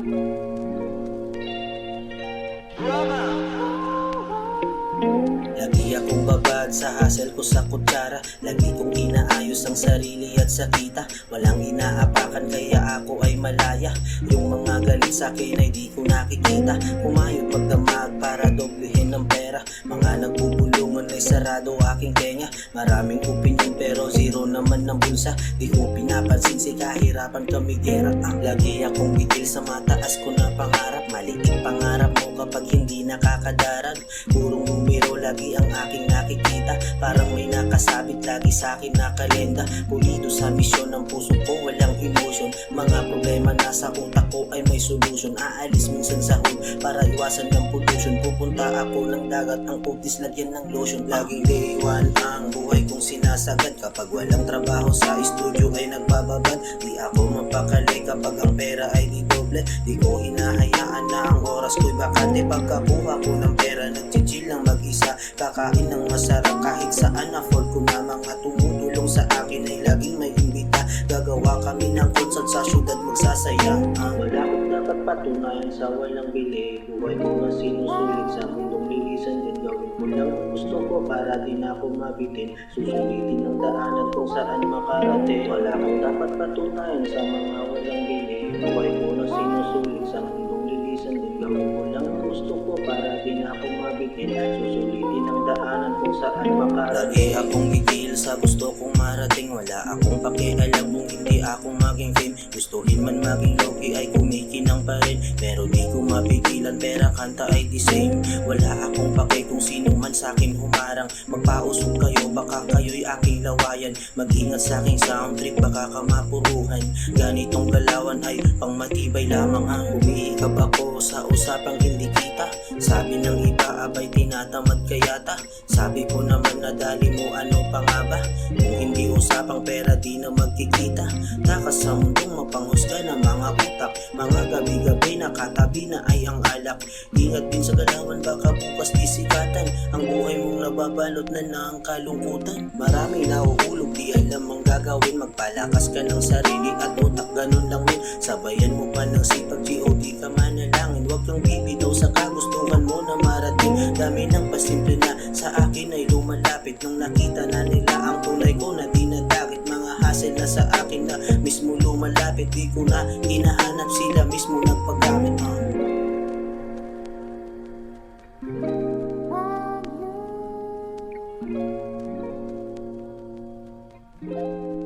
Lagi akong babad sa hustle ko sa kutsara. Lagi kong inaayos ang sarili at sa kita. Walang inaapakan kaya ako ay malaya. Yung mga galit sa akin ay di ko nakikita. Kumayod magdamag para doblehin ng pera. Mga nagbubulungan ay sarado aking tenga. Maraming opinion pero zero naman ng bulsa. Di ko pinapansin si kahirapan kami gera. Lagi akong bigil sa mataas ko na pangarap. Maliit pangarap mo kapag hindi nakakadarag. Purong numero lagi ang aking nakikita. Parang may nakasabit lagi sa akin na kalenda. Pulido sa misyon ng puso ko, walang emotion. Mga problema nasa utak ko ay may solusyon. Aalis minsan sa hood para iwasan ng pollution. Pupunta ako ng dagat, ang putis lagyan ng lotion. Laging day one ang buhay kong sinasagad. Kapag walang trabaho sa studio ay nagbababad. Di ako mapakali kapag ang pera ay di doble. Di ko hinahayaan na ang oras ko'y bakante. Pagkakuha ko ng pera, nagchichill lang mag-isa. Kakain ng masarap kahit saan. Afford ko na mga tumutulong sa akin ay laging may imbita. Gagawa kami ng concert sa syudad magsasaya. Wala akong dapat patunayan sa walang bili. Buhay ko na sinusulit sa mundong lilisan din. Gawin ko lang ang gusto ko para din ako mabitin. Susulitin ang daanan kung saan makarating. Wala akong dapat patunayan sa mga walang bili. Buhay ko na sinusulit sa mundong lilisan din. Gawin ko lang ang gusto ko para din ako mabitin. Susulitin ang daanan kung saan makarating. Lagi akong gigil sa gusto kong marating. Wala akong pakialam kung hindi ako maging fame. Gustuhin man maging low-key ay kumikinang pa rin. Pero di ko mapigilan, pera kanta ay the same. Wala akong pake kung sino man sa'kin humarang. Magpausog kayo, baka kayo'y aking lawayan. Mag-ingat sa'king sound trip, baka ka mapuruhan. Ganitong galawan ay pang matibay lamang ang umiikab ako sa usapang hindi kita. Sabi ng iba abay tinatamad kayata. Sabi ko naman nadali mo ano pa nga ba? Kung hindi usapang pera di na magkikita. Takas sa mundong mapanghusga ng mga utak. Mga gabi-gabi nakatabi na ay ang alak. Ingat din sa galawan baka bukas disikatan. Ang buhay mong nababalot na ang kalungkutan. Marami nauulog di alam ang gagawin. Magpalakas ka ng sarili at utak ganun lang min. Sabayan mo pa ng sipag G.O.D ka manalangin. Huwag kang bibitaw sa kagustuhan mo na marating. Dami ng pasimple na sa akin ay lumalapit. Nung nakita na nila ang tunay ko na dinadakit. Mga hassle na sa akin na mismo lumalapit. Di ko na hinahanap sila mismo nagpagamit. Thank you.